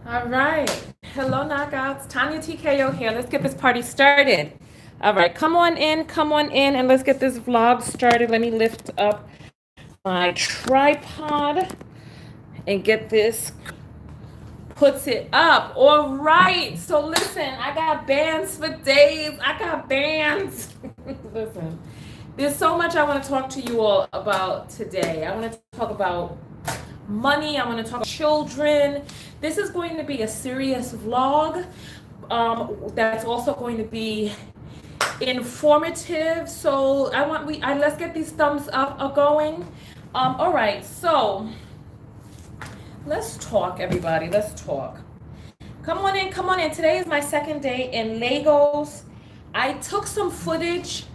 All right. Hello, knockouts. Tonya TKO here. Let's get this party started. All right. Come on in, and let's get this vlog started. Let me lift up my tripod and get this, puts it up. All right. So listen, I got bands for days. I got bands. Listen, there's so much I want to talk to you all about today. I want to talk about money. I want to talk about children. This is going to be a serious vlog. That's also going to be informative. So let's get these thumbs up going. All right, so let's talk, everybody. Let's talk. Come on in, come on in. Today is my second day in Lagos. I took some footage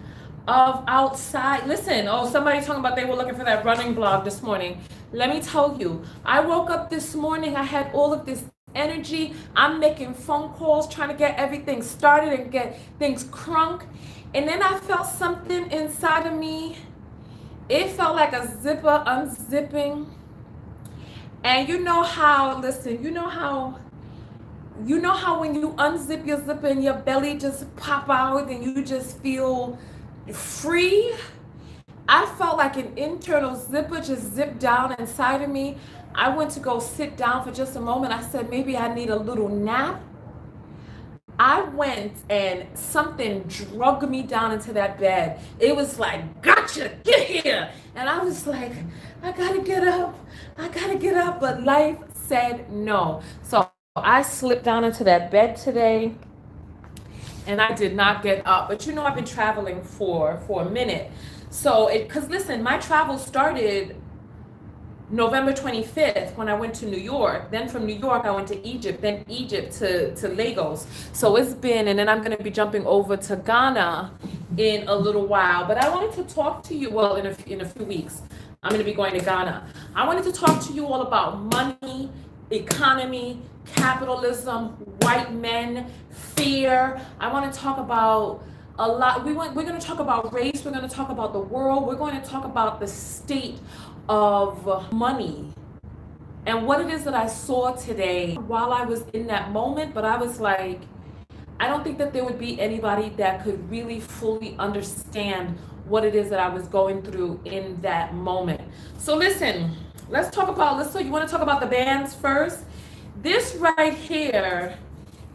of outside. Listen, somebody talking about they were looking for that running blog this morning. Let me tell you, I woke up this morning, I had all of this energy. I'm making phone calls, trying to get everything started and get things crunk. And then I felt something inside of me. It felt like a zipper unzipping. And you know how when you unzip your zipper and your belly just pop out and you just feel free? I felt like an internal zipper just zipped down inside of me. I went to go sit down for just a moment. I said, maybe I need a little nap. I went and something drug me down into that bed. It was like, gotcha, get here. And I was like, I gotta get up. But life said no. So I slipped down into that bed today and I did not get up. But I've been traveling for a minute. So because listen, my travel started November 25th when I went to New York. Then from New York, I went to Egypt, then Egypt to Lagos. So it's been, and then I'm going to be jumping over to Ghana in a little while. But I wanted to talk to you, well, in a few weeks, I'm going to be going to Ghana. I wanted to talk to you all about money, economy, capitalism, white men, fear. I want to talk about a lot. We're going to talk about race. We're going to talk about the world. We're going to talk about the state of money and what it is that I saw today while I was in that moment. But I was like, I don't think that there would be anybody that could really fully understand what it is that I was going through in that moment. So listen, so you want to talk about the bands first? This right here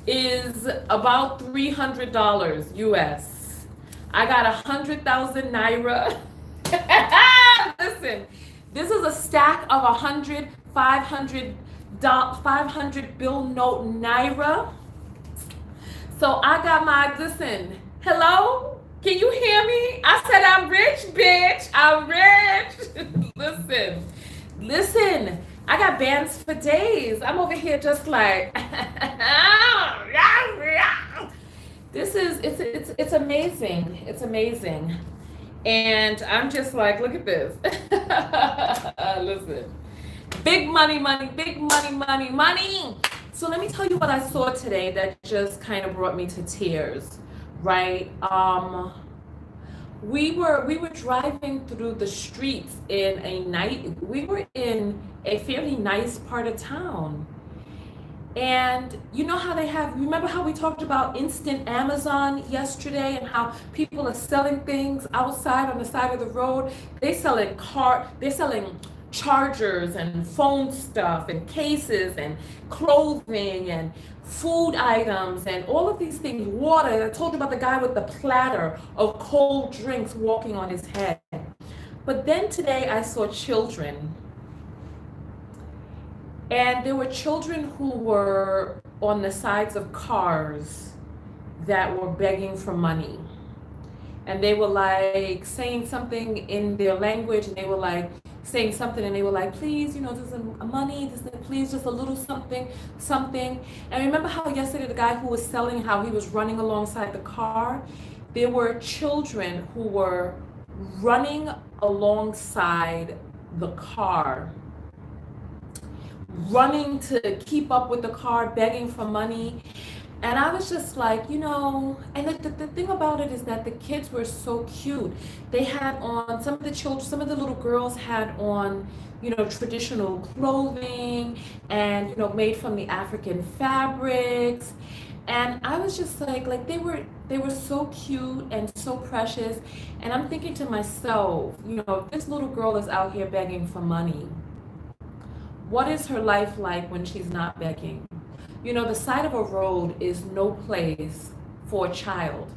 is about $300 US. I got 100,000 Naira. Listen, this is a stack of 100, 500 bill note Naira. So I got listen, hello? Can you hear me? I said I'm rich, bitch. I'm rich. Listen. I got bands for days. I'm over here just like, it's amazing. It's amazing. And I'm just like, look at this. Listen, big money. So let me tell you what I saw today that just kind of brought me to tears, right? We were driving through the streets we were in a fairly nice part of town. And you know how remember how we talked about instant Amazon yesterday and how people are selling things outside on the side of the road? They're selling chargers and phone stuff and cases and clothing and food items and all of these things, water. I told you about the guy with the platter of cold drinks walking on his head. But then today I saw children. And there were children who were on the sides of cars that were begging for money. And they were like saying something in their language, and they were like saying something, and they were like, please, this is money, please, just a little something. And remember how yesterday the guy who was selling, how he was running alongside the car? There were children who were running alongside the car, running to keep up with the car, begging for money. And I was just like, and the thing about it is that the kids were so cute. They had on, some of the children, some of the little girls had on, traditional clothing and, made from the African fabrics. And I was just like they were so cute and so precious. And I'm thinking to myself, if this little girl is out here begging for money, what is her life like when she's not begging? The side of a road is no place for a child.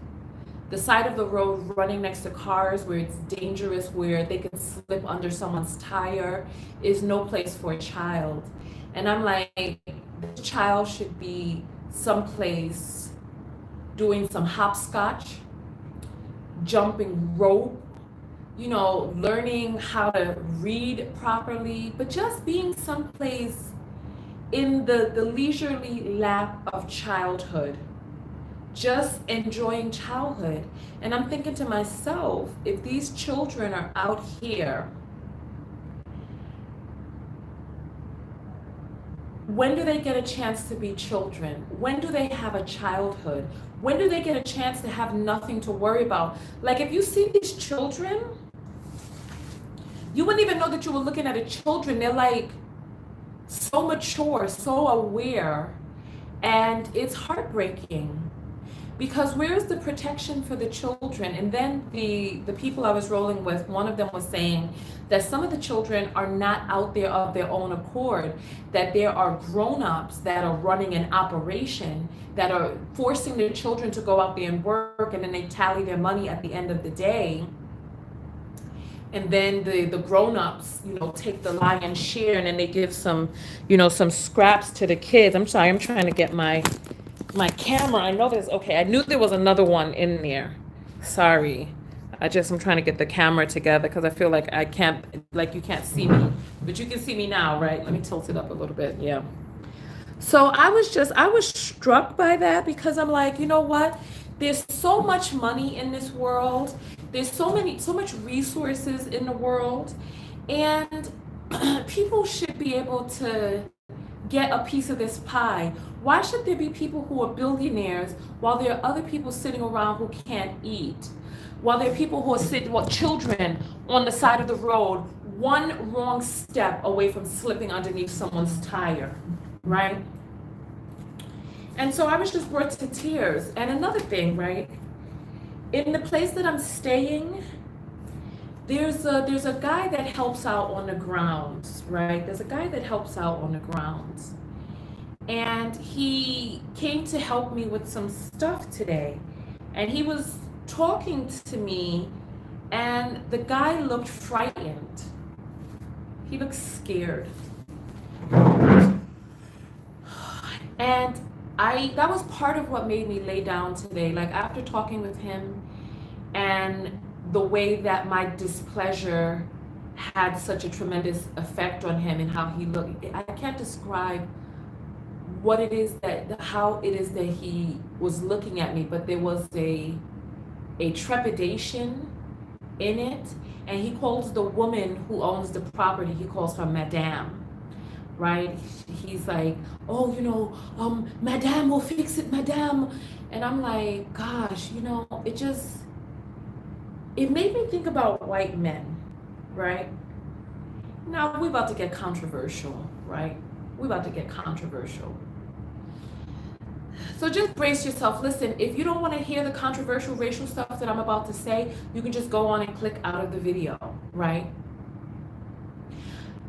The side of the road running next to cars where it's dangerous, where they could slip under someone's tire, is no place for a child. And I'm like, this child should be someplace doing some hopscotch, jumping rope, learning how to read properly, but just being someplace in the leisurely lap of childhood, just enjoying childhood. And I'm thinking to myself, if these children are out here, when do they get a chance to be children? When do they have a childhood? When do they get a chance to have nothing to worry about? Like, if you see these children, you wouldn't even know that you were looking at a children. They're like so mature, so aware, and it's heartbreaking. Because where's the protection for the children? And then the people I was rolling with, one of them was saying that some of the children are not out there of their own accord, that there are grown-ups that are running an operation, that are forcing their children to go out there and work, and then they tally their money at the end of the day. And then the grown-ups, take the lion's share, and then they give some, some scraps to the kids. I'm sorry, I'm trying to get my camera. I know there's, okay, I knew there was another one in there. Sorry. I'm trying to get the camera together because I feel like I can't, like you can't see me. But you can see me now, right? Let me tilt it up a little bit. Yeah. So I was struck by that because I'm like, you know what? There's so much money in this world. There's so much resources in the world. And people should be able to get a piece of this pie. Why should there be people who are billionaires while there are other people sitting around who can't eat? While there are people who are children on the side of the road, one wrong step away from slipping underneath someone's tire, right? And so I was just brought to tears. And another thing, right? In the place that I'm staying, there's a guy that helps out on the grounds, right? There's a guy that helps out on the grounds. And he came to help me with some stuff today. And he was talking to me, and the guy looked frightened. He looked scared. And that was part of what made me lay down today. Like, after talking with him and the way that my displeasure had such a tremendous effect on him and how he looked, I can't describe how it is that he was looking at me, but there was a trepidation in it. And he calls the woman who owns the property, he calls her Madame, right? He's like, oh, Madame will fix it, Madame. And I'm like, gosh, it made me think about white men, right? Now, we're about to get controversial, right? We're about to get controversial. So just brace yourself. Listen, if you don't want to hear the controversial racial stuff that I'm about to say, you can just go on and click out of the video, right?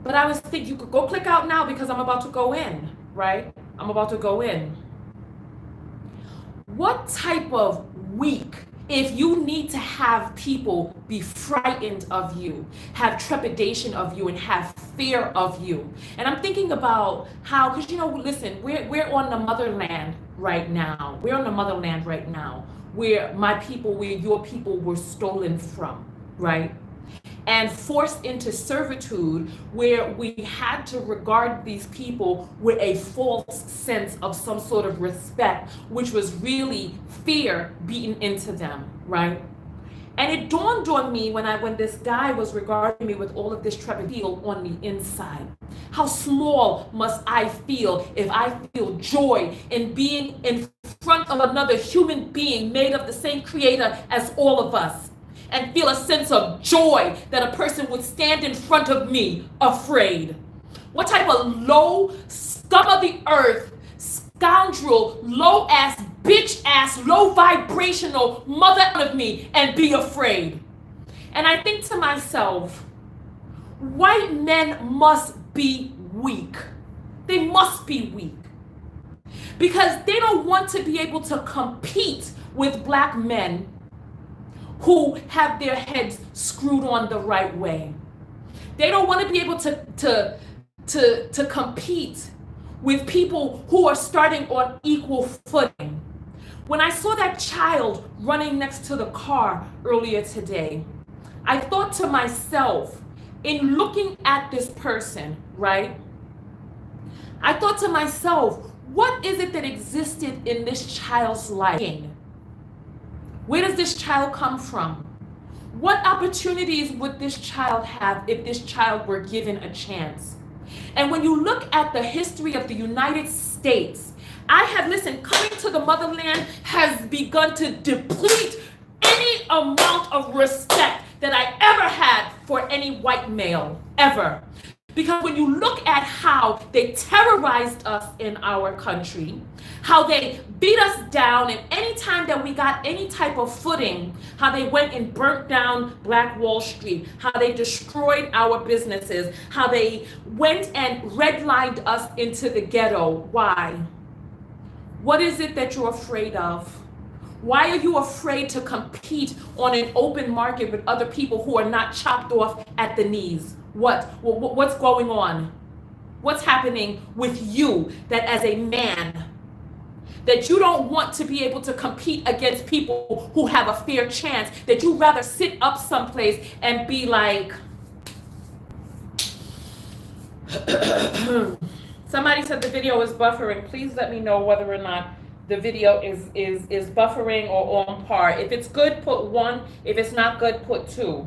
But I was thinking you could go click out now because I'm about to go in, right? I'm about to go in. What type of week, if you need to have people be frightened of you, have trepidation of you, and have fear of you? And I'm thinking about how, because listen, we're on the motherland right now. We're on the motherland right now, where where your people were stolen from, right? And forced into servitude, where we had to regard these people with a false sense of some sort of respect, which was really fear beaten into them, right? And it dawned on me when this guy was regarding me with all of this trepidation on the inside. How small must I feel if I feel joy in being in front of another human being made of the same creator as all of us and feel a sense of joy that a person would stand in front of me afraid? What type of low, scum of the earth, scoundrel, low ass, bitch ass, low vibrational mother of me and be afraid? And I think to myself, white men must be weak. They must be weak. Because they don't want to be able to compete with black men who have their heads screwed on the right way. They don't want to be able to compete with people who are starting on equal footing. When I saw that child running next to the car earlier today, I thought to myself, in looking at this person, right? I thought to myself, what is it that existed in this child's life? Where does this child come from? What opportunities would this child have if this child were given a chance? And when you look at the history of the United States, coming to the motherland has begun to deplete any amount of respect that I ever had for any white male, ever. Because when you look at how they terrorized us in our country, how they beat us down, and any time that we got any type of footing, how they went and burnt down Black Wall Street, how they destroyed our businesses, how they went and redlined us into the ghetto. Why? What is it that you're afraid of? Why are you afraid to compete on an open market with other people who are not chopped off at the knees? What's going on? What's happening with you that as a man, that you don't want to be able to compete against people who have a fair chance, that you rather sit up someplace and be like, somebody said the video is buffering. Please let me know whether or not the video is buffering or on par. If it's good, put 1. If it's not good, put 2.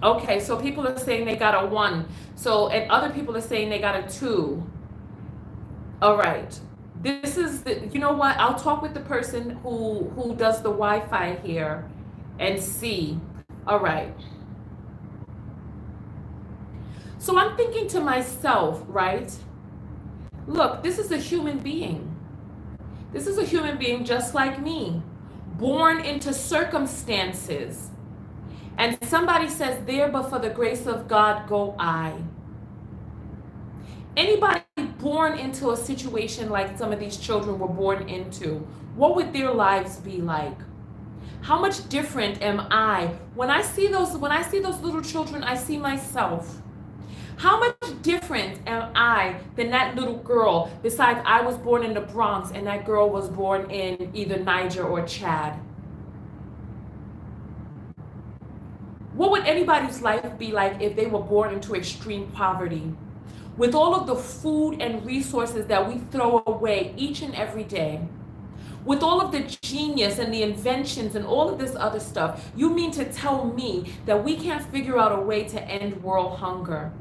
Okay, so people are saying they got a 1. So, and other people are saying they got a 2. All right. This is the, you know what? I'll talk with the person who does the Wi-Fi here and see. All right. So I'm thinking to myself, right? Look, this is a human being. This is a human being just like me, born into circumstances. And somebody says, there but for the grace of God go I. Anybody born into a situation like some of these children were born into, what would their lives be like? How much different am I? When I see those little children, I see myself. How much different am I than that little girl, besides I was born in the Bronx and that girl was born in either Niger or Chad? What would anybody's life be like if they were born into extreme poverty? With all of the food and resources that we throw away each and every day, with all of the genius and the inventions and all of this other stuff, you mean to tell me that we can't figure out a way to end world hunger?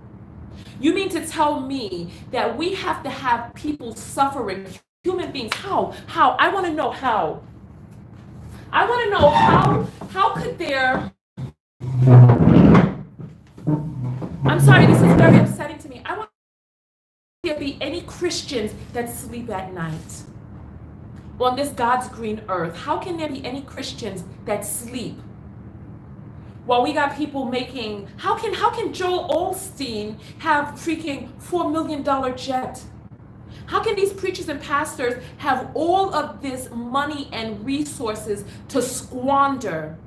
You mean to tell me that we have to have people suffering, human beings? How? I want to know how. I want to know how could there... I'm sorry, this is very upsetting to me. I want there be any Christians that sleep at night on this God's green earth. How can there be any Christians that sleep while we got people making... How can Joel Osteen have freaking $4 million jet? How can these preachers and pastors have all of this money and resources to squander?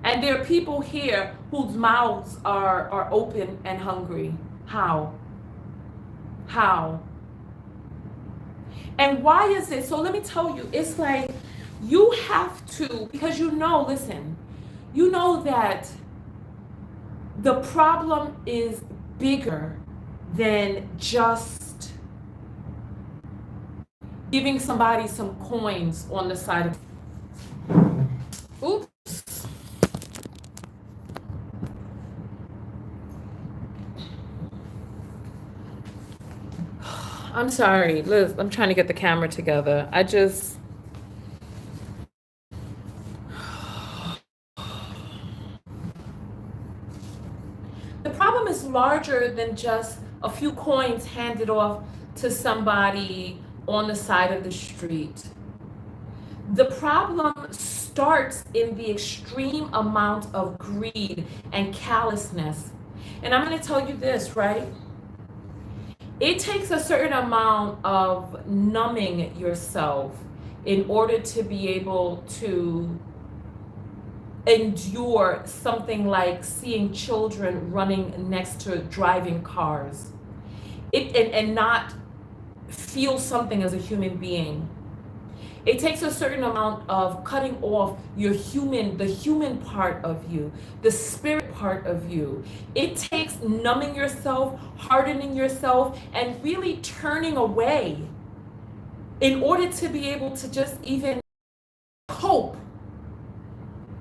And there are people here whose mouths are open and hungry. How? And why is it? So let me tell you, it's like you have to, because listen, you know that the problem is bigger than just giving somebody some coins on the side of... Oops. I'm sorry, Liz. I'm trying to get the camera together. The problem is larger than just a few coins handed off to somebody on the side of the street. The problem starts in the extreme amount of greed and callousness. And I'm going to tell you this, right? It takes a certain amount of numbing yourself in order to be able to endure something like seeing children running next to driving cars. And not feel something as a human being. It takes a certain amount of cutting off the human part of you, the spirit part of you. It takes numbing yourself, hardening yourself, and really turning away in order to be able to just even cope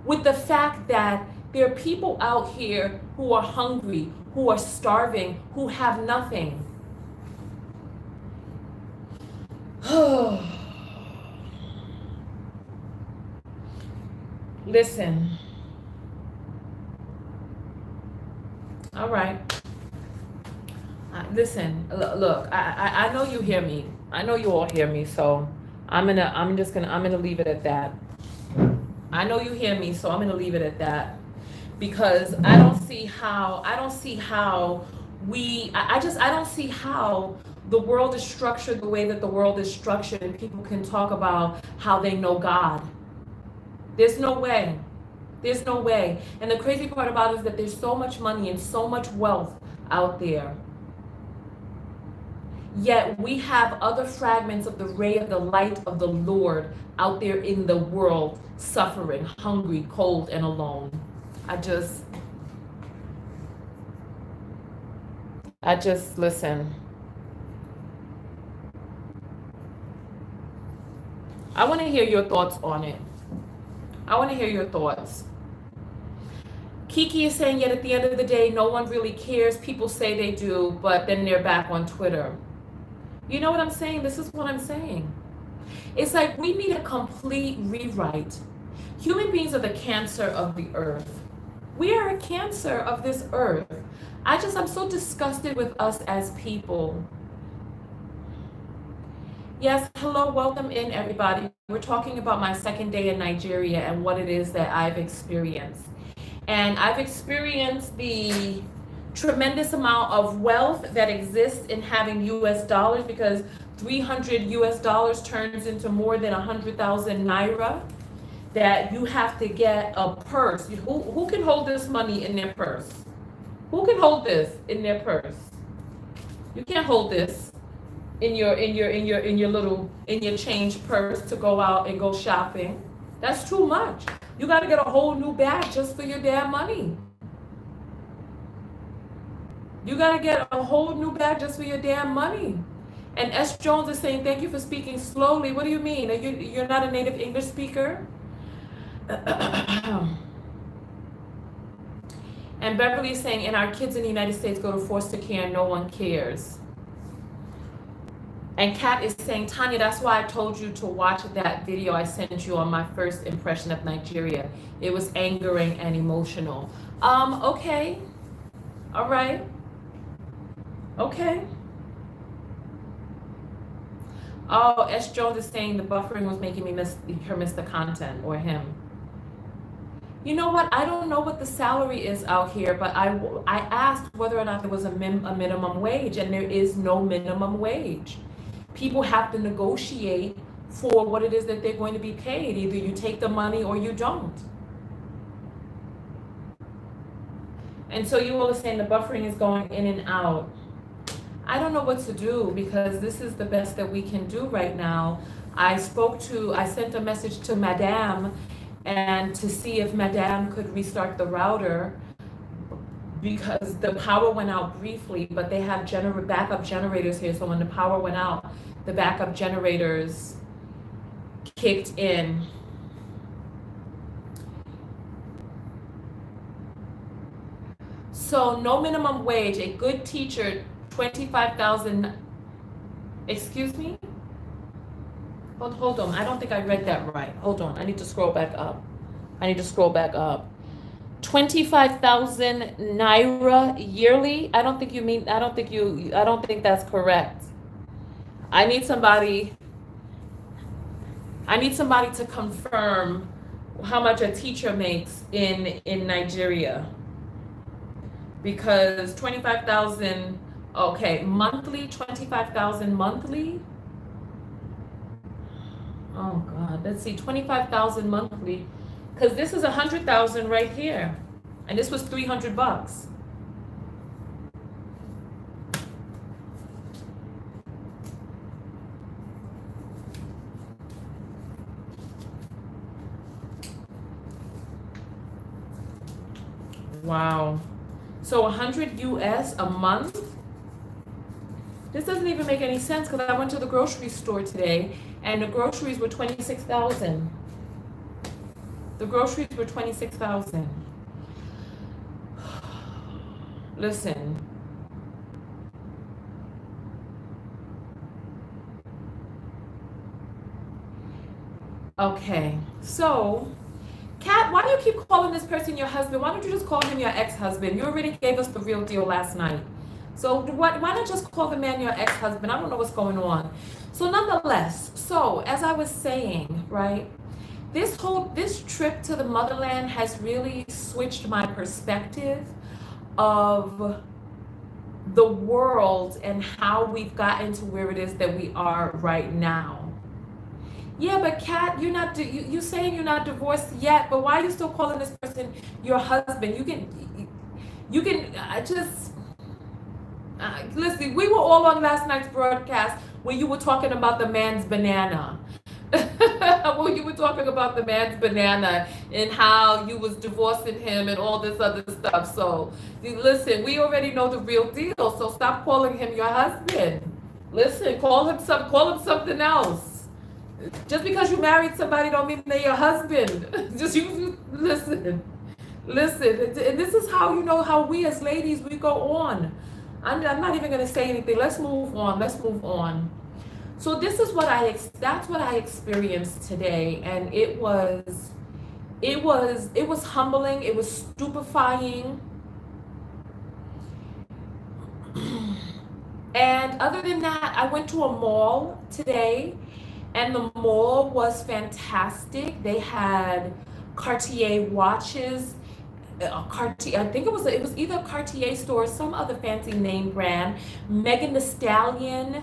with the fact that there are people out here who are hungry, who are starving, who have nothing. Listen. All right. Listen. Look. I know you hear me. I know you all hear me. So I'm gonna leave it at that. I know you hear me. So I'm gonna leave it at that because I don't see how the world is structured the way that the world is structured, and people can talk about how they know God. There's no way. There's no way. And the crazy part about it is that there's so much money and so much wealth out there. Yet we have other fragments of the ray of the light of the Lord out there in the world, suffering, hungry, cold, and alone. I just listen. I want to hear your thoughts on it. I want to hear your thoughts. Kiki is saying, yet at the end of the day, no one really cares. People say they do, but then they're back on Twitter. You know what I'm saying? This is what I'm saying. It's like we need a complete rewrite. Human beings are the cancer of the earth. We are a cancer of this earth. I'm so disgusted with us as people. Yes, hello, welcome in everybody. We're talking about my second day in Nigeria and what it is that I've experienced. And I've experienced the tremendous amount of wealth that exists in having US dollars, because 300 US dollars turns into more than 100,000 naira, that you have to get a purse. Who can hold this money in their purse? Who can hold this in their purse? You can't hold this in your change purse to go out and go shopping. That's too much. You got to get a whole new bag just for your damn money. You got to get a whole new bag just for your damn money. And S. Jones is saying, thank you for speaking slowly. What do you mean? You're not a native English speaker? And Beverly is saying, and our kids in the United States go to foster care and no one cares. And Kat is saying, Tonya, that's why I told you to watch that video I sent you on my first impression of Nigeria. It was angering and emotional. Okay. All right. Okay. Oh, S. Jones is saying the buffering was making me miss the content, or him. You know what? I don't know what the salary is out here, but I asked whether or not there was a minimum wage, and there is no minimum wage. People have to negotiate for what it is that they're going to be paid. Either you take the money or you don't. And so you all are saying the buffering is going in and out. I don't know what to do, because this is the best that we can do right now. I sent a message to Madame and to see if Madame could restart the router, because the power went out briefly, but they have backup generators here. So when the power went out, the backup generators kicked in. So no minimum wage. A good teacher, 25,000 Excuse me? Hold on. I don't think I read that right. Hold on. I need to scroll back up. 25,000 naira yearly? I don't think that's correct. I need somebody to confirm how much a teacher makes in Nigeria. Because 25,000, okay, monthly, 25,000 monthly? Oh God, let's see, 25,000 monthly. Because this is 100,000 right here. And this was $300. Wow. So 100 US a month? This doesn't even make any sense because I went to the grocery store today and the groceries were 26,000. The groceries were 26,000. Listen. Okay, so Kat, why do you keep calling this person your husband? Why don't you just call him your ex-husband? You already gave us the real deal last night. So why not just call the man your ex-husband? I don't know what's going on. So nonetheless, so as I was saying, right, this trip to the motherland has really switched my perspective of the world and how we've gotten to where it is that we are right now. Yeah, but Kat, you saying you're not divorced yet, but why are you still calling this person your husband? Listen, we were all on last night's broadcast when you were talking about the man's banana. When you were talking about the man's banana and how you was divorcing him and all this other stuff. So listen, we already know the real deal. So stop calling him your husband. Listen, call him something else. Just because you married somebody don't mean they're your husband. Listen. And this is how you know how we as ladies, we go on. I'm not even gonna say anything. Let's move on. So this is that's what I experienced today, and it was humbling. It was stupefying. And other than that, I went to a mall today, and the mall was fantastic. They had Cartier watches. Cartier, I think it was either a Cartier store or some other fancy name brand. Megan Thee Stallion,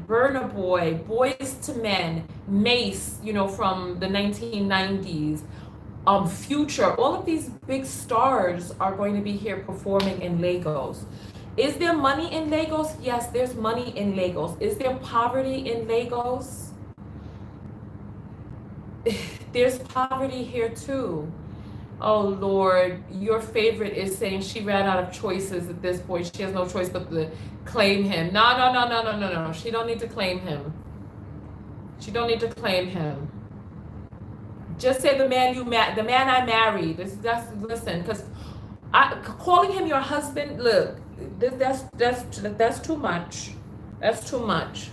Burna Boy, Boys to Men, Mace, from the 1990s, Future. All of these big stars are going to be here performing in Lagos. Is there money in Lagos? Yes, there's money in Lagos. Is there poverty in Lagos? There's poverty here too. Oh Lord, your favorite is saying she ran out of choices at this point. She has no choice but to claim him. No. She don't need to claim him. Just say the man I married. Listen, because calling him your husband, look, that's too much. That's too much.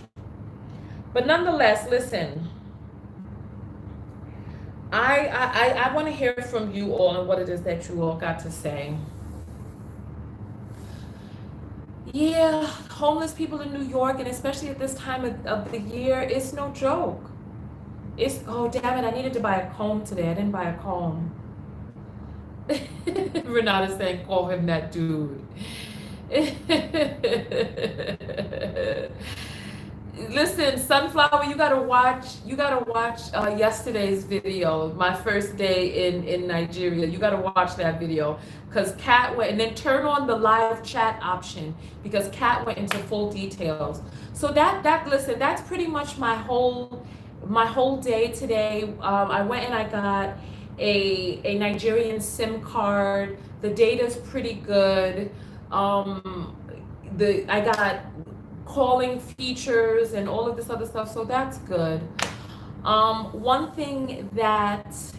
But nonetheless, listen. I want to hear from you all and what it is that you all got to say. Yeah, homeless people in New York, and especially at this time of the year, it's no joke. Oh damn it, I needed to buy a comb today. I didn't buy a comb. Renata's saying call him that dude. Listen, Sunflower, you gotta watch yesterday's video, my first day in Nigeria. You gotta watch that video because Kat went, and then turn on the live chat option because Kat went into full details. So listen, that's pretty much my whole day today. I went and I got a Nigerian SIM card. The data's pretty good. I got calling features and all of this other stuff, so that's good. One thing that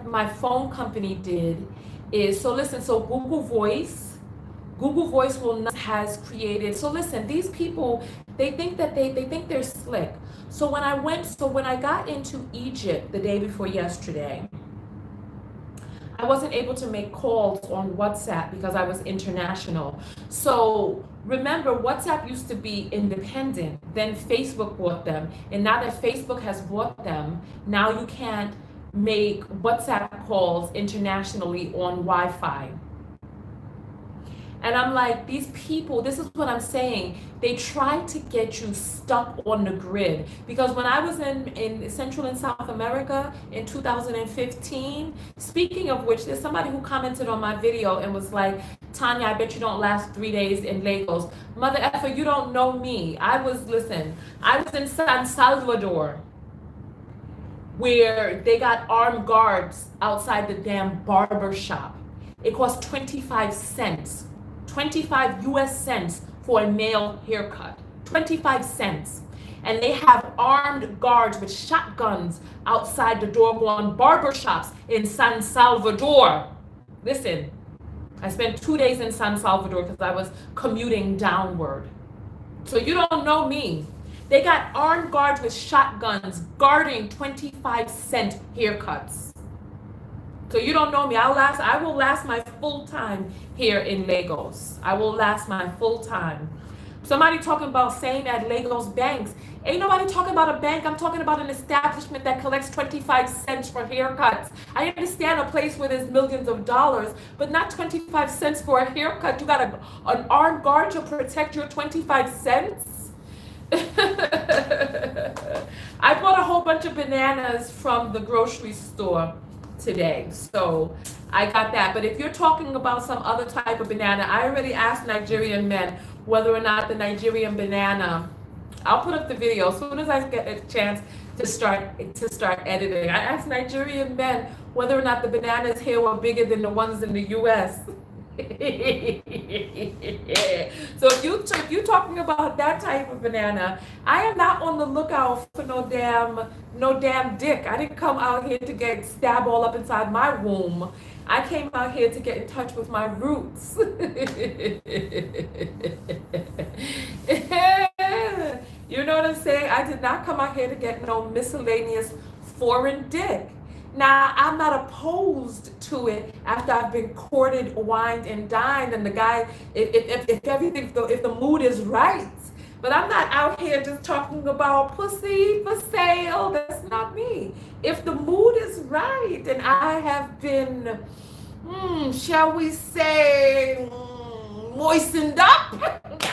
my phone company did is, so listen, so Google Google Voice will not has created. So listen, these people, they think that they think they're slick. So when I got into Egypt the day before yesterday, I wasn't able to make calls on WhatsApp because I was international. So remember, WhatsApp used to be independent. Then Facebook bought them. And now that Facebook has bought them, now you can't make WhatsApp calls internationally on Wi-Fi. And I'm like, these people, this is what I'm saying. They try to get you stuck on the grid. Because when I was in Central and South America in 2015, speaking of which, there's somebody who commented on my video and was like, Tonya, I bet you don't last 3 days in Lagos. Mother effer, you don't know me. I was in San Salvador, where they got armed guards outside the damn barber shop. It cost 25 cents. 25 US cents for a male haircut. 25 cents. And they have armed guards with shotguns outside the doggone barber shops in San Salvador. Listen, I spent 2 days in San Salvador because I was commuting downward. So you don't know me. They got armed guards with shotguns guarding 25-cent haircuts. So you don't know me. I will last my full time here in Lagos. I will last my full time. Somebody talking about saying at Lagos banks. Ain't nobody talking about a bank. I'm talking about an establishment that collects 25 cents for haircuts. I understand a place where there's millions of dollars, but not 25 cents for a haircut. You got an armed guard to protect your 25 cents? I bought a whole bunch of bananas from the grocery store today, so I got that. But if you're talking about some other type of banana, I already asked Nigerian men whether or not the Nigerian banana, I'll put up the video as soon as I get a chance to start editing. I asked Nigerian men whether or not the bananas here were bigger than the ones in the US. So if you're talking about that type of banana, I am not on the lookout for no damn dick. I didn't come out here to get stabbed all up inside my womb. I came out here to get in touch with my roots. You know what I'm saying? I did not come out here to get no miscellaneous foreign dick. Now, I'm not opposed to it after I've been courted, wined, and dined, and the guy, if the mood is right. But I'm not out here just talking about pussy for sale. That's not me. If the mood is right, and I have been, shall we say, moistened up?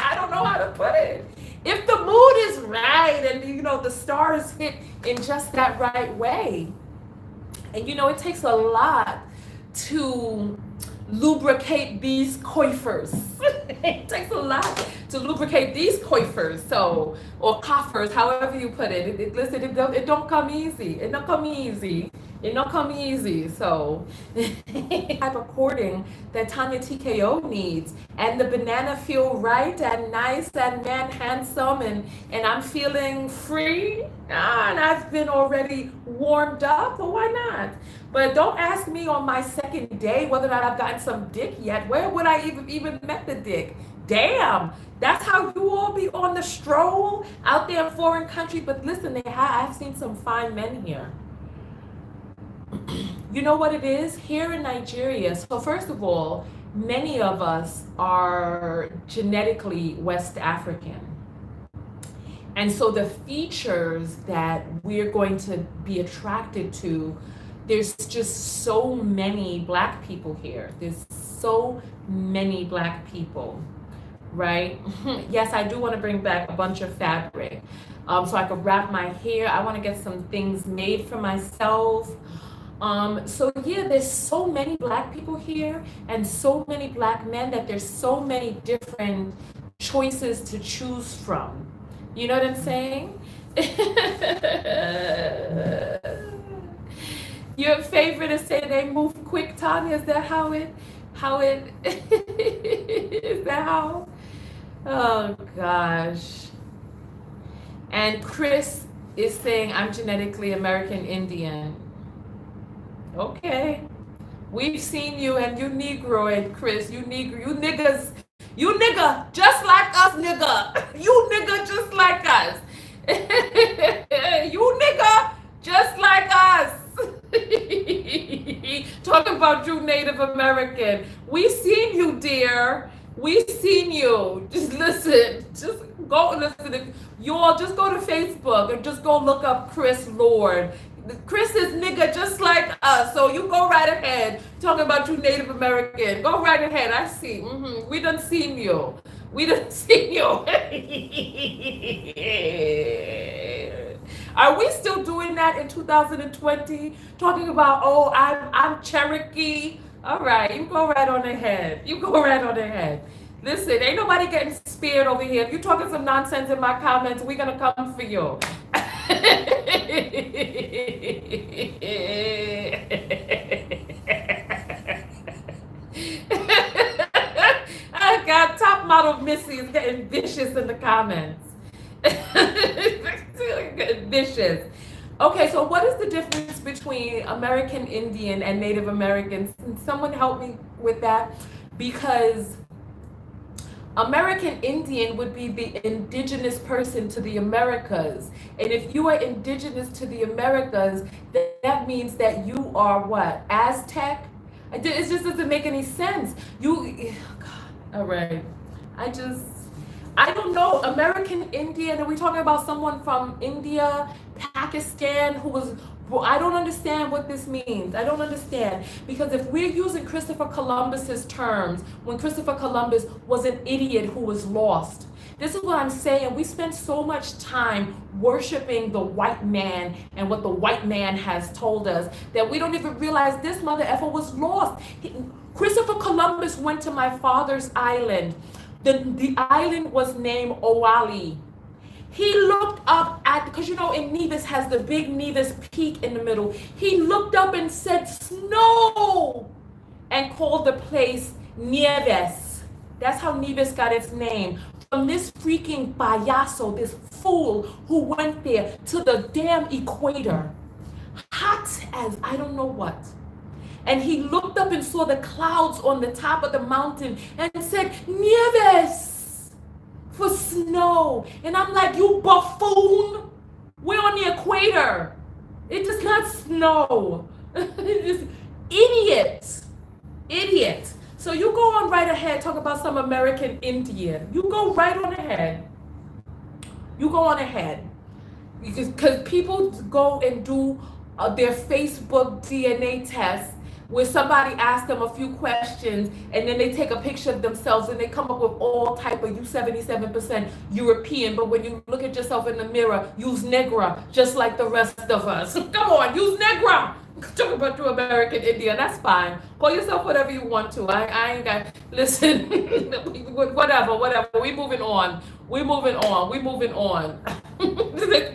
I don't know how to put it. If the mood is right, and the stars hit in just that right way. And it takes a lot to lubricate these coiffers. It takes a lot to lubricate these coiffers, or coffers, however you put it. Listen, it don't come easy. It don't come easy. It don't come easy. So, type of courting that Tonya TKO needs, and the banana feel right and nice and man handsome, and I'm feeling free, and I've been already warmed up. So why not? But don't ask me on my second day whether or not I've gotten some dick yet. Where would I even met the dick? Damn, that's how you all be on the stroll out there in foreign country. But listen, I've seen some fine men here. You know what it is here in Nigeria? So first of all, many of us are genetically West African. And so the features that we're going to be attracted to, there's just so many Black people here. There's so many Black people, right? Yes, I do want to bring back a bunch of fabric so I can wrap my hair. I want to get some things made for myself. So yeah, there's so many Black people here and so many Black men that there's so many different choices to choose from. You know what I'm saying? Your favorite is saying they move quick, Tonya. Is that how it is that how? Oh gosh. And Chris is saying I'm genetically American Indian. Okay. We've seen you, and you Negroid, Chris. You niggas You nigga just like us, nigga. You nigga just like us. You nigga just like us. Talking about you, Native American. We seen you, dear. We seen you. Just listen. Just go listen. You all just go to Facebook and just go look up Chris Lord. Chris is nigga just like us. So you go right ahead. Talking about you, Native American. Go right ahead. I see. We done seen you. We done seen you. Are we still doing that in 2020? Talking about, oh, I'm Cherokee. All right, you go right on ahead. You go right on ahead. Listen, ain't nobody getting spared over here. If you talking some nonsense in my comments, we're gonna come for you. I got top model Missy is getting vicious in the comments. Vicious. Okay, so what is the difference between American Indian and Native Americans? Can someone help me with that? Because American Indian would be the indigenous person to the Americas. And if you are indigenous to the Americas, that means that you are what? Aztec? It just doesn't make any sense. God, all right. I don't know. American Indian, are we talking about someone from India, Pakistan, who was, well, I don't understand what this means. I don't understand. Because if we're using Christopher Columbus's terms, when Christopher Columbus was an idiot who was lost, this is what I'm saying. We spend so much time worshiping the white man and what the white man has told us that we don't even realize this mother effer was lost. Christopher Columbus went to my father's island. The island was named Oahu. He looked up at, because you know in Nevis has the big Nevis Peak in the middle. He looked up and said, snow, and called the place Nieves. That's how Nevis got its name. From this freaking payaso, this fool who went there to the damn equator. Hot as I don't know what. And he looked up and saw the clouds on the top of the mountain and said, Nieves, for snow. And I'm like, you buffoon, we're on the equator. It does not snow. Just idiot. Idiot. So you go on right ahead, talk about some American Indian. You go right on ahead. You go on ahead. Because people go and do their Facebook DNA test where somebody asks them a few questions and then they take a picture of themselves and they come up with all type of, you 77% European, but when you look at yourself in the mirror, use negra, just like the rest of us. Come on, use negra. Talk about you American Indian, that's fine. Call yourself whatever you want to. I ain't got, listen, whatever. We moving on.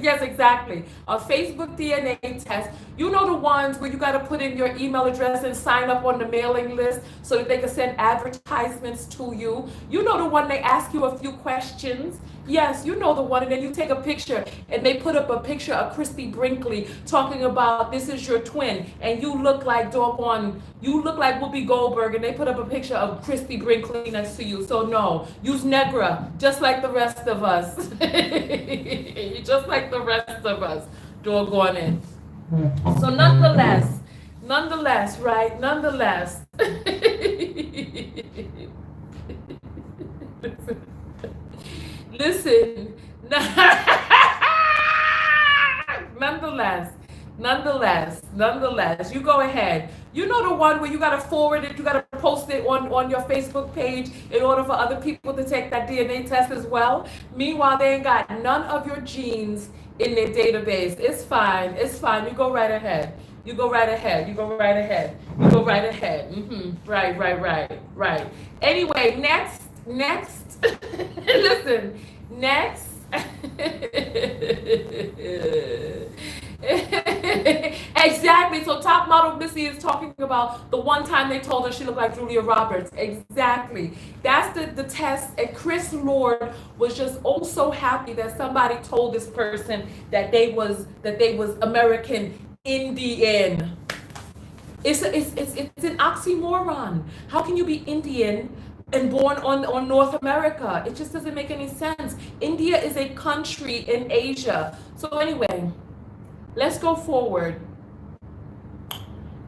Yes, exactly. A Facebook DNA test. You know the ones where you got to put in your email address and sign up on the mailing list so that they can send advertisements to you. You know the one they ask you a few questions. Yes, you know the one, and then you take a picture and they put up a picture of Christy Brinkley talking about this is your twin, and you look like Whoopi Goldberg, and they put up a picture of Christy Brinkley next to you. So no, use negra, just like the rest of us. Just like the rest of us. Doggone it. So nonetheless, right? Nonetheless. Listen. Nonetheless, you go ahead. You know the one where you gotta forward it, you gotta post it on your Facebook page in order for other people to take that DNA test as well. Meanwhile, they ain't got none of your genes in their database. It's fine. You go right ahead. Right. Anyway, next. Listen, next. Exactly. So top model Missy is talking about the one time they told her she looked like Julia Roberts. Exactly. That's the test. And Chris Lord was just oh so happy that somebody told this person that they was American Indian. It's an oxymoron. How can you be Indian and born on North America. It just doesn't make any sense. India is a country in Asia. So anyway, let's go forward.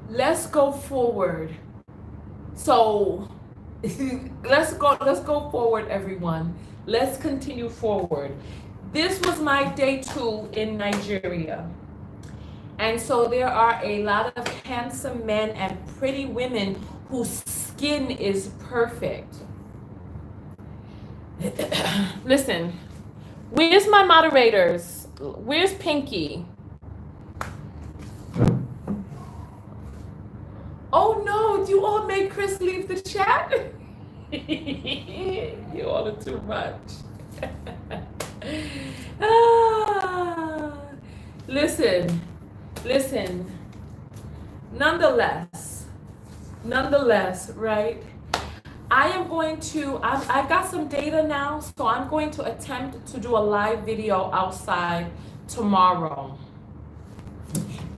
Let's go forward. So let's go forward, everyone. Let's continue forward. This was my day 2 in Nigeria. And so there are a lot of handsome men and pretty women whose skin is perfect. Listen, where's my moderators? Where's Pinky? Oh no, you all made Chris leave the chat? You all are too much. Listen. Nonetheless, right? I am going to, I've got some data now, so I'm going to attempt to do a live video outside tomorrow.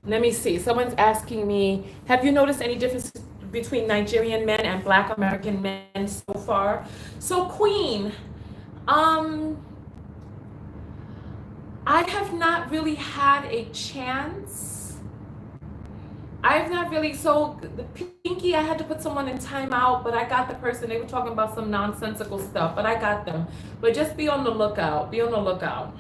Let me see. Someone's asking me, have you noticed any difference between Nigerian men and Black American men so far? So Queen, I have not really had a chance. I've not really, so the Pinky, I had to put someone in timeout, but I got the person. They were talking about some nonsensical stuff, but I got them. But just be on the lookout. Be on the lookout.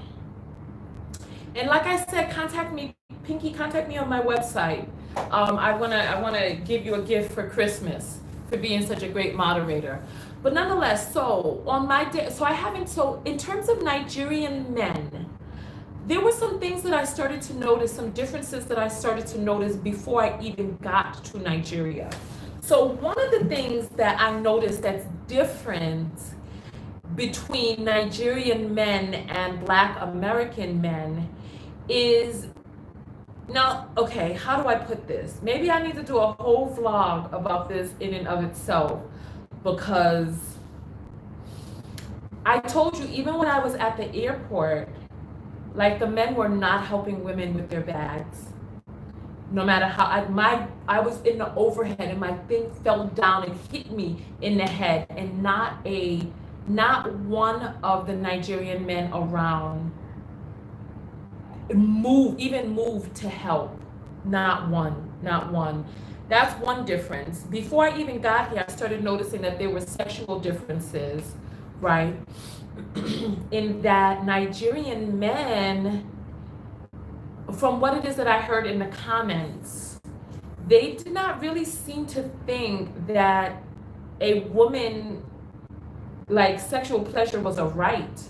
And like I said, contact me, Pinky, contact me on my website. I wanna give you a gift for Christmas for being such a great moderator. But nonetheless, so on my day, so in terms of Nigerian men, there were some things that I started to notice, some differences that I started to notice before I even got to Nigeria. So one of the things that I noticed that's different between Nigerian men and Black American men is, now, okay, how do I put this? Maybe I need to do a whole vlog about this in and of itself, because I told you, even when I was at the airport, like the men were not helping women with their bags. No matter how, I was in the overhead and my thing fell down and hit me in the head, and not one of the Nigerian men around moved to help. Not one. That's one difference. Before I even got here, I started noticing that there were sexual differences, right? In that Nigerian men, from what it is that I heard in the comments, they did not really seem to think that a woman, like, sexual pleasure was a right.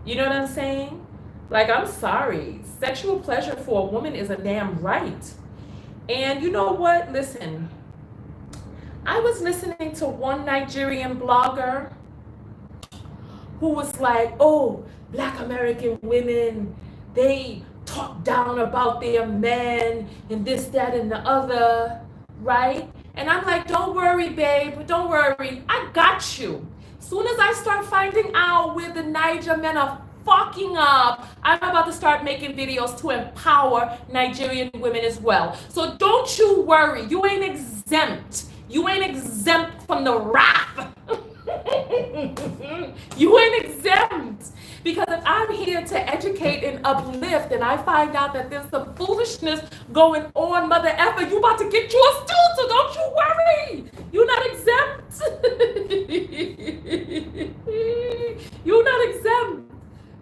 You know what I'm saying? Like, I'm sorry, sexual pleasure for a woman is a damn right. And you know what? Listen, I was listening to one Nigerian blogger who was like, oh, Black American women, they talk down about their men and this, that, and the other, right? And I'm like, don't worry, babe, don't worry, I got you. Soon as I start finding out where the Niger men are fucking up, I'm about to start making videos to empower Nigerian women as well. So don't you worry, you ain't exempt. You ain't exempt from the wrath. You ain't exempt. Because if I'm here to educate and uplift, and I find out that there's some foolishness going on, mother effer, you about to get yours too, so don't you worry. You're not exempt. You're not exempt.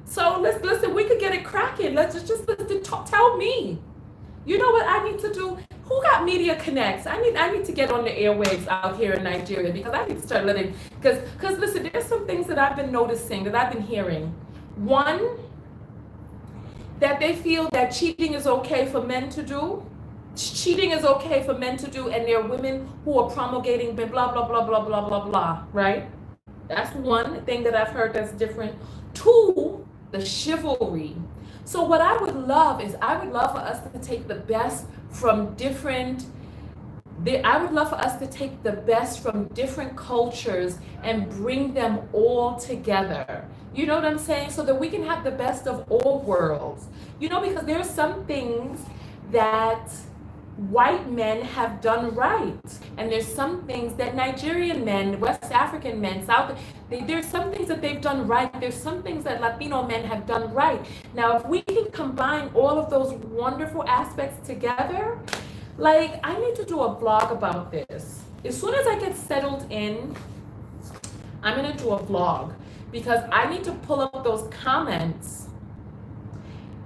So listen, we could get it cracking. Let's just tell me. You know what I need to do? Who got Media Connects? I need to get on the airwaves out here in Nigeria, because I need to start letting, because listen, there's some things that I've been noticing, that I've been hearing. One, that they feel that cheating is okay for men to do. Cheating is okay for men to do, and there are women who are promulgating blah, blah, blah, blah, blah, blah, blah, right? That's one thing that I've heard that's different. Two, the chivalry. So what I would love is, I would love for us to take the best from different cultures and bring them all together. You know what I'm saying? So that we can have the best of all worlds. You know, because there are some things that white men have done right, and there's some things that Nigerian men, West African men, there's some things that they've done right. There's some things that Latino men have done right. Now, if we can combine all of those wonderful aspects together, like, I need to do a blog about this. As soon as I get settled in, I'm gonna do a vlog, because I need to pull up those comments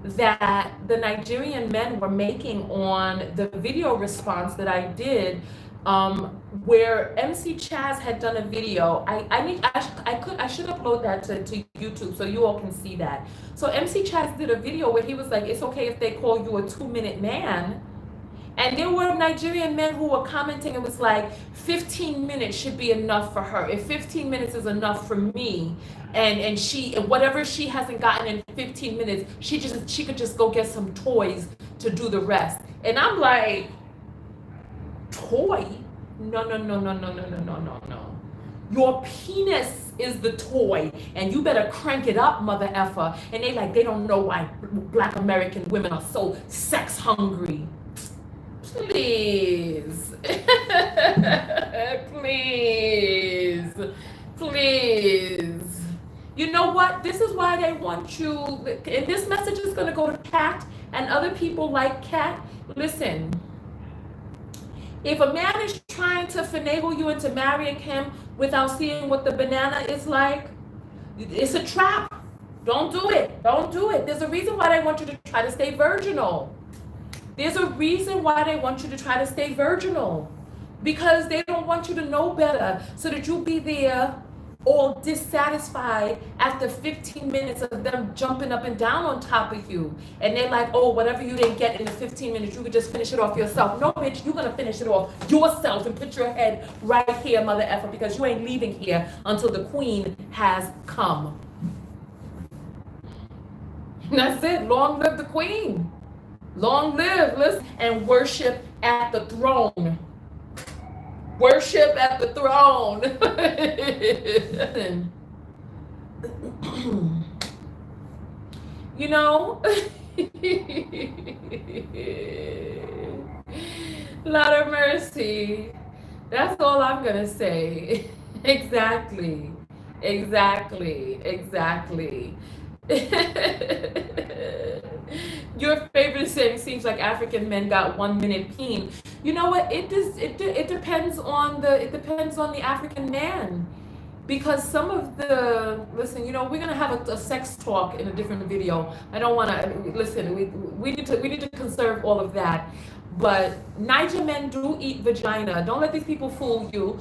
that the Nigerian men were making on the video response that I did, where MC Chaz had done a video. I should upload that to YouTube so you all can see that. So MC Chaz did a video where he was like, it's okay if they call you a 2-minute man. And there were Nigerian men who were commenting, it was like, 15 minutes should be enough for her. If 15 minutes is enough for me, and whatever she hasn't gotten in 15 minutes, she could just go get some toys to do the rest. And I'm like, toy? No. Your penis is the toy, and you better crank it up, mother effer. And they don't know why Black American women are so sex hungry. Please. Please. You know what? This is why they want you, and this message is going to go to Kat and other people like Kat. Listen, if a man is trying to finagle you into marrying him without seeing what the banana is like, it's a trap. Don't do it. Don't do it. There's a reason why they want you to try to stay virginal. There's a reason why they want you to try to stay virginal, because they don't want you to know better, so that you'll be there all dissatisfied after 15 minutes of them jumping up and down on top of you. And they're like, oh, whatever you didn't get in the 15 minutes, you could just finish it off yourself. No, bitch, you're going to finish it off yourself and put your head right here, mother effer, because you ain't leaving here until the queen has come. And that's it. Long live the queen. Long live, listen, and worship at the throne. Worship at the throne. You know, Lord of mercy. That's all I'm going to say. Exactly. Your favorite saying seems like African men got 1 minute peen. You know what? It depends on the African man, because some of the, listen, you know, we're gonna have a sex talk in a different video. I don't want to listen. We need to conserve all of that. But Niger men do eat vagina. Don't let these people fool you.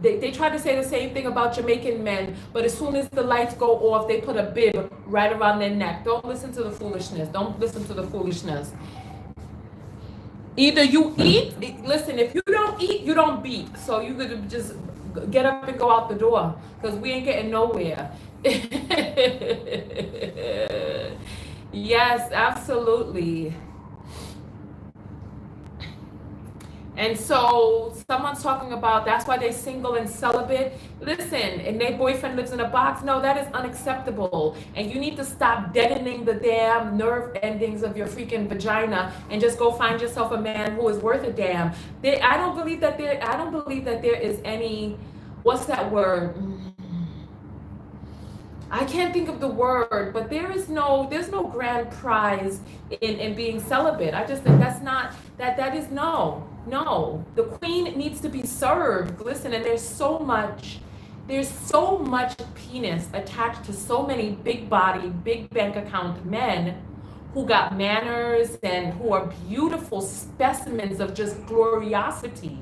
They try to say the same thing about Jamaican men, but as soon as the lights go off, they put a bib right around their neck. Don't listen to the foolishness. Don't listen to the foolishness. Either you eat, listen, if you don't eat, you don't beat. So you could just get up and go out the door, because we ain't getting nowhere. Yes, absolutely. And so someone's talking about that's why they're single and celibate. Listen, and their boyfriend lives in a box. No, that is unacceptable. And you need to stop deadening the damn nerve endings of your freaking vagina and just go find yourself a man who is worth a damn. I don't believe that there is any, what's that word? I can't think of the word, but there's no grand prize in being celibate. I just think that's not, that is no. The queen needs to be served. Listen, and there's so much penis attached to so many big body, big bank account men who got manners and who are beautiful specimens of just gloriosity.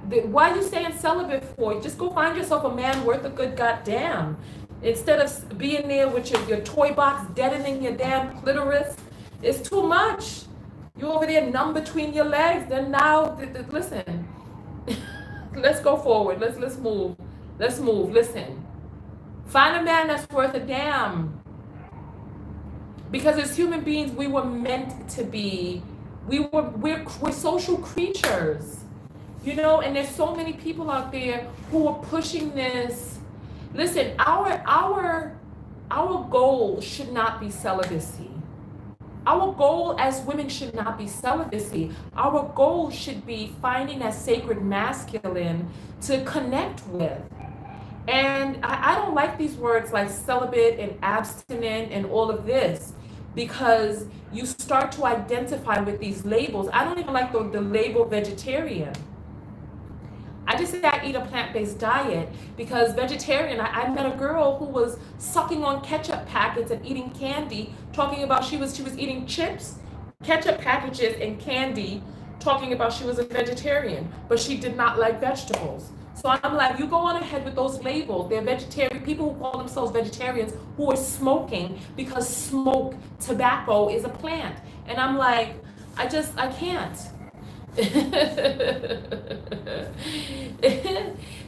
Why are you staying celibate for? Just go find yourself a man worth a good goddamn. Instead of being there with your toy box deadening your damn clitoris, it's too much. You're over there numb between your legs. Then now, listen. Let's go forward. Let's move. Listen. Find a man that's worth a damn. Because as human beings, we were meant to be. We're social creatures. You know, and there's so many people out there who are pushing this. Listen, our goal should not be celibacy. Our goal as women should not be celibacy. Our goal should be finding that sacred masculine to connect with. And I don't like these words like celibate and abstinent and all of this, because you start to identify with these labels. I don't even like the label vegetarian. I just say I eat a plant-based diet, because vegetarian, I met a girl who was sucking on ketchup packets and eating candy, talking about she was eating chips, ketchup packages, and candy, talking about she was a vegetarian, but she did not like vegetables. So I'm like, you go on ahead with those labels. They're vegetarian, people who call themselves vegetarians who are smoking because tobacco is a plant. And I'm like, I can't.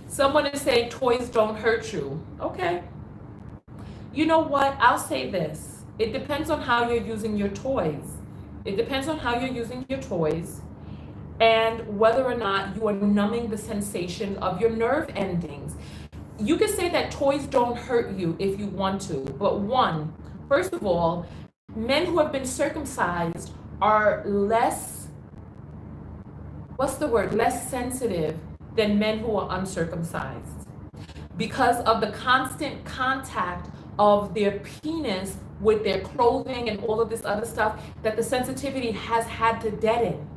Someone is saying toys don't hurt you. Okay. You know what? I'll say this. It depends on how you're using your toys. It depends on how you're using your toys and whether or not you are numbing the sensation of your nerve endings. You can say that toys don't hurt you if you want to, but first of all, men who have been circumcised are less sensitive than men who are uncircumcised, because of the constant contact of their penis with their clothing and all of this other stuff, that the sensitivity has had to deaden.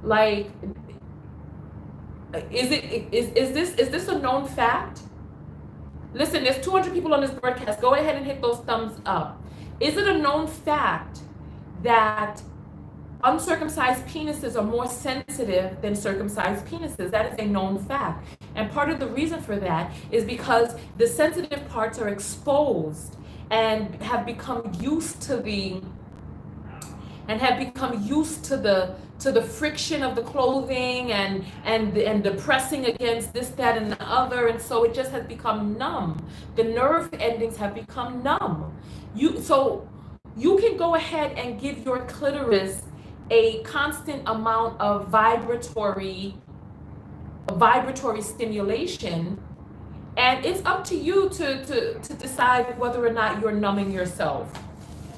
Like, is this a known fact? Listen, there's 200 people on this broadcast. Go ahead and hit those thumbs up. Is it a known fact that uncircumcised penises are more sensitive than circumcised penises? That is a known fact. And part of the reason for that is because the sensitive parts are exposed and have become used to the friction of the clothing and the pressing against this, that, and the other, and so it just has become numb. The nerve endings have become numb. So you can go ahead and give your clitoris a constant amount of vibratory stimulation, and it's up to you to decide whether or not you're numbing yourself.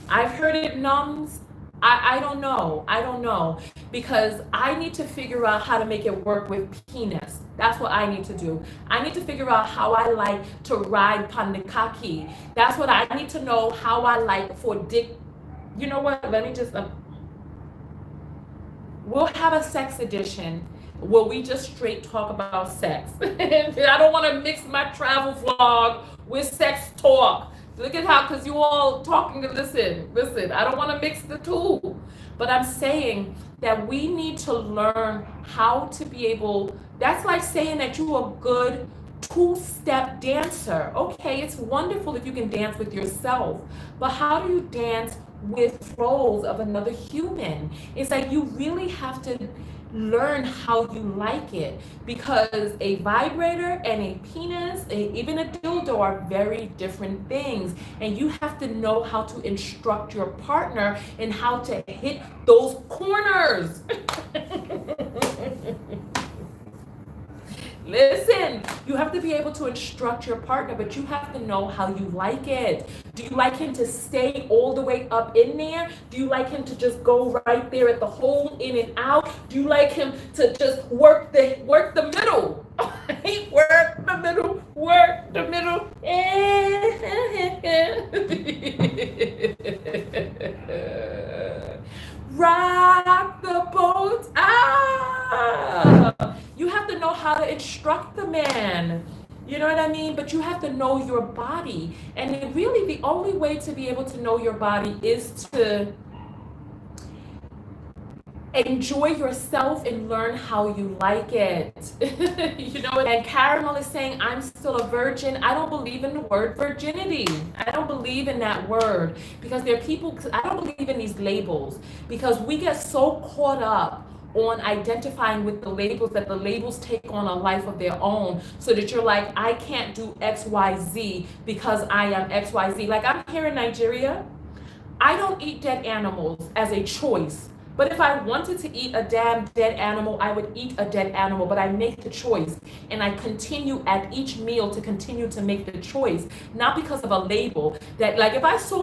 I've heard it numbs. I don't know, because I need to figure out how to make it work with penis. That's what I need to do. I need to figure out how I like to ride pandikaki. That's what I need to know, how I like for dick. You know what? Let me just we'll have a sex edition where we just straight talk about sex. I don't want to mix my travel vlog with sex talk. Look at how, because you all talking, listen, I don't want to mix the two. But I'm saying that we need to learn how to be able, that's like saying that you're a good two-step dancer. Okay, it's wonderful if you can dance with yourself, but how do you dance with flows of another human? It's like you really have to learn how you like it, because a vibrator and a penis, even a dildo, are very different things, and you have to know how to instruct your partner in how to hit those corners. Listen, you have to be able to instruct your partner, but you have to know how you like it. Do you like him to stay all the way up in there? Do you like him to just go right there at the hole, in and out? Do you like him to just work the middle? Work the middle. Rock the boat. You have to know how to instruct the man. You know what I mean? But you have to know your body. And really the only way to be able to know your body is to enjoy yourself and learn how you like it. You know, and Caramel is saying, I'm still a virgin. I don't believe in the word virginity. I don't believe in that word, because there are people, I don't believe in these labels, because we get so caught up on identifying with the labels that the labels take on a life of their own, so that you're like, I can't do XYZ because I am XYZ. Like, I'm here in Nigeria. I don't eat dead animals as a choice. But if I wanted to eat a damn dead animal, I would eat a dead animal. But I make the choice, and I continue at each meal to continue to make the choice, not because of a label. That, like, if I saw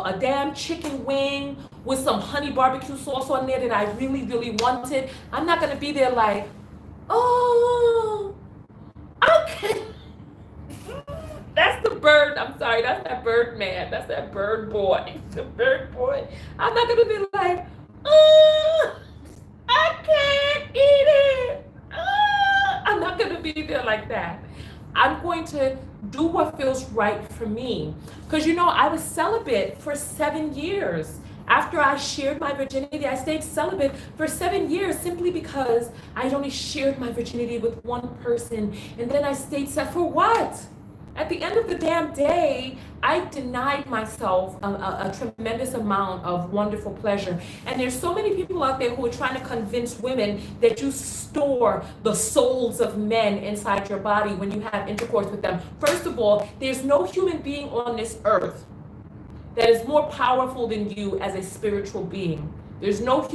a damn chicken wing with some honey barbecue sauce on there that I really really wanted, I'm not gonna be there like, oh, okay. That's the bird. I'm sorry. That's that bird man. That's that bird boy. The bird boy. I'm not gonna be like, oh, I can't eat it. Oh. I'm not gonna be there like that. I'm going to do what feels right for me. Because I was celibate for 7 years. After I shared my virginity, I stayed celibate for 7 years simply because I only shared my virginity with one person. And then I stayed celibate for what? At the end of the damn day, I denied myself a tremendous amount of wonderful pleasure. And there's so many people out there who are trying to convince women that you store the souls of men inside your body when you have intercourse with them. First of all, there's no human being on this earth that is more powerful than you as a spiritual being. There's no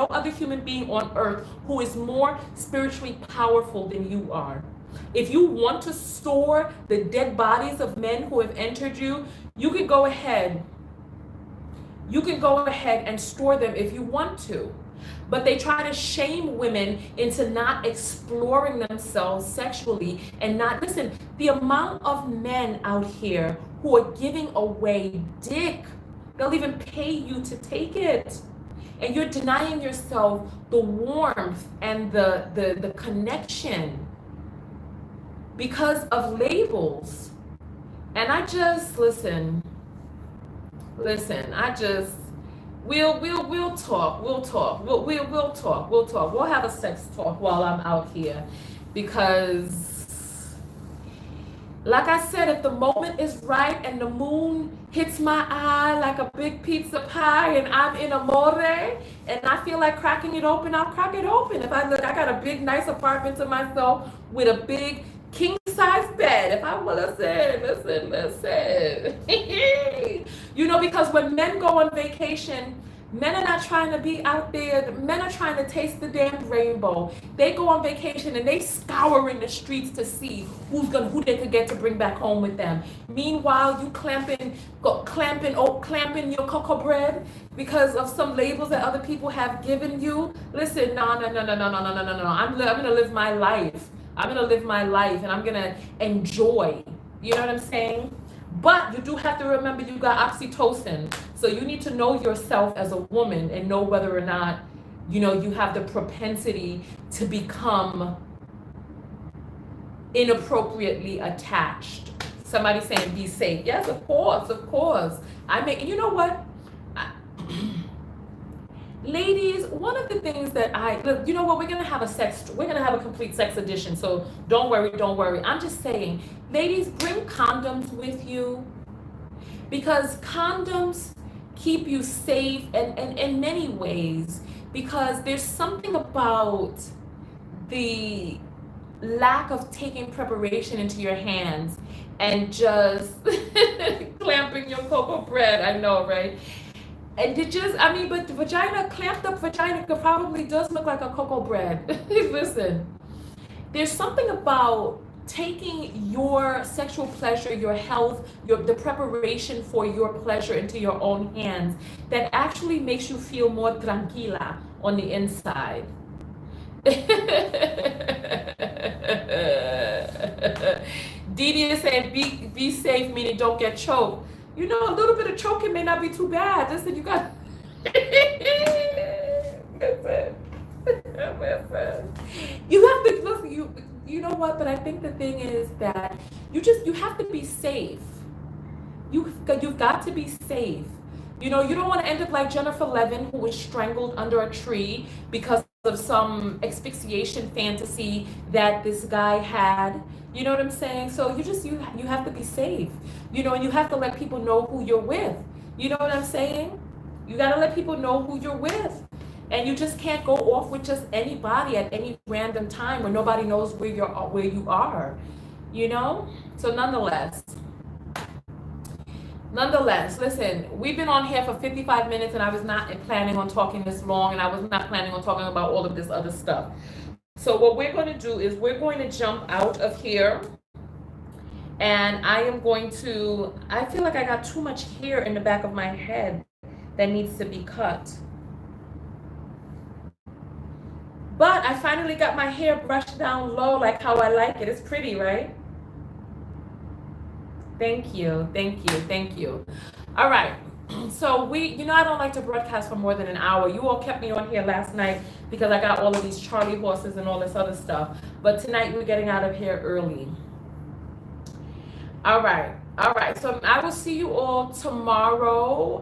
other human being on earth who is more spiritually powerful than you are. If you want to store the dead bodies of men who have entered you, you can go ahead. You can go ahead and store them if you want to. But they try to shame women into not exploring themselves sexually and not, listen, the amount of men out here who are giving away dick, they'll even pay you to take it. And you're denying yourself the warmth and the connection because of labels. And I just, listen, I just, we'll talk, we'll talk, we'll have a sex talk while I'm out here, because like I said, if the moment is right and the moon hits my eye like a big pizza pie and I'm in amore and I feel like cracking it open, I'll crack it open. If I got a big nice apartment to myself with a big king size bed. If I want to say, listen. Because when men go on vacation, men are not trying to be out there. Men are trying to taste the damn rainbow. They go on vacation and they scouring the streets to see who they could get to bring back home with them. Meanwhile, you clamping your cocoa bread because of some labels that other people have given you. Listen, no. I'm gonna live my life. I'm gonna live my life and I'm gonna enjoy. You know what I'm saying? But you do have to remember you got oxytocin. So you need to know yourself as a woman and know whether or not, you have the propensity to become inappropriately attached. Somebody saying be safe. Yes, of course. You know what? Ladies, one of the things that we're gonna have a complete sex edition, so don't worry. I'm just saying, ladies, bring condoms with you, because condoms keep you safe and in many ways, because there's something about the lack of taking preparation into your hands and just clamping your cocoa bread. I know, right? And but clamped up vagina probably does look like a cocoa bread. Listen, there's something about taking your sexual pleasure, your health, the preparation for your pleasure into your own hands that actually makes you feel more tranquila on the inside. Didi is saying be safe, meaning don't get choked. A little bit of choking may not be too bad. Listen, you got. Listen. You have to listen. You know what? But I think the thing is that you have to be safe. You've got to be safe. You don't want to end up like Jennifer Levin, who was strangled under a tree because of some asphyxiation fantasy that this guy had. You know what I'm saying? So you have to be safe. And you have to let people know who you're with. You know what I'm saying? You got to let people know who you're with. And you just can't go off with just anybody at any random time where nobody knows where you are. So nonetheless, Nonetheless, listen, we've been on here for 55 minutes and I was not planning on talking this long and I was not planning on talking about all of this other stuff. So what we're going to do is we're going to jump out of here and I am going to, I feel like I got too much hair in the back of my head that needs to be cut. But I finally got my hair brushed down low like how I like it. It's pretty, right? Thank you, thank you, thank you. All right. So I don't like to broadcast for more than an hour. You all kept me on here last night because I got all of these Charlie horses and all this other stuff. But tonight we're getting out of here early. All right. All right. So I will see you all tomorrow.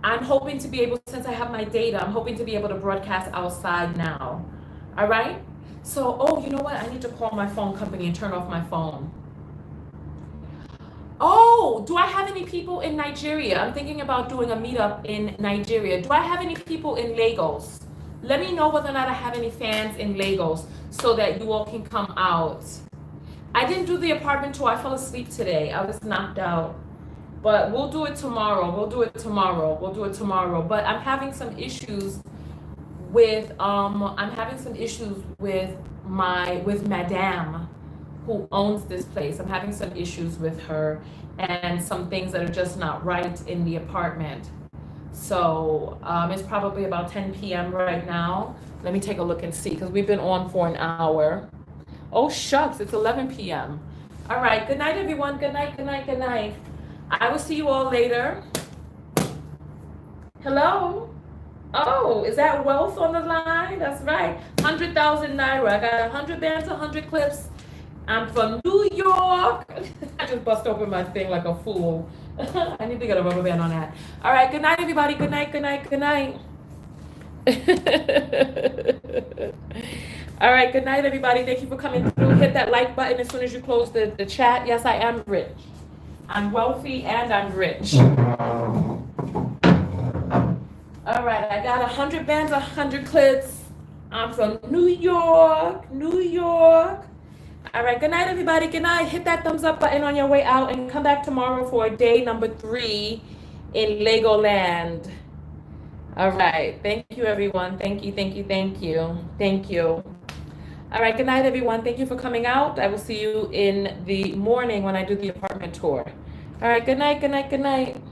I'm hoping to be able, since I have my data, I'm hoping to be able to broadcast outside now. All right. So, oh, you know what? I need to call my phone company and turn off my phone. Oh, do I have any people in Nigeria? I'm thinking about doing a meetup in Nigeria. Do I have any people in Lagos? Let me know whether or not I have any fans in Lagos so that you all can come out. I didn't do the apartment tour. I fell asleep today. I was knocked out. But we'll do it tomorrow. We'll do it tomorrow. We'll do it tomorrow. But I'm having some issues with with Madame who owns this place. I'm having some issues with her and some things that are just not right in the apartment. So it's probably about 10 p.m. right now. Let me take a look and see because we've been on for an hour. Oh shucks, it's 11 p.m. All right, good night everyone. Good night, good night, good night. I will see you all later. Hello? Oh, is that Wealth on the line? That's right. 100,000 Naira. I got 100 bands, 100 clips. I'm from New York. I just bust open my thing like a fool. I need to get a rubber band on that. All right, good night, everybody. Good night, good night, good night. All right, good night, everybody. Thank you for coming through. Hit that like button as soon as you close the chat. Yes, I am rich. I'm wealthy and I'm rich. All right, I got 100 bands, 100 clips. I'm from New York, New York. All right, good night, everybody. Good night. Hit that thumbs up button on your way out and come back tomorrow for day number 3 in Legoland. All right, thank you, everyone. Thank you, thank you, thank you. Thank you. All right, good night, everyone. Thank you for coming out. I will see you in the morning when I do the apartment tour. All right, good night, good night, good night.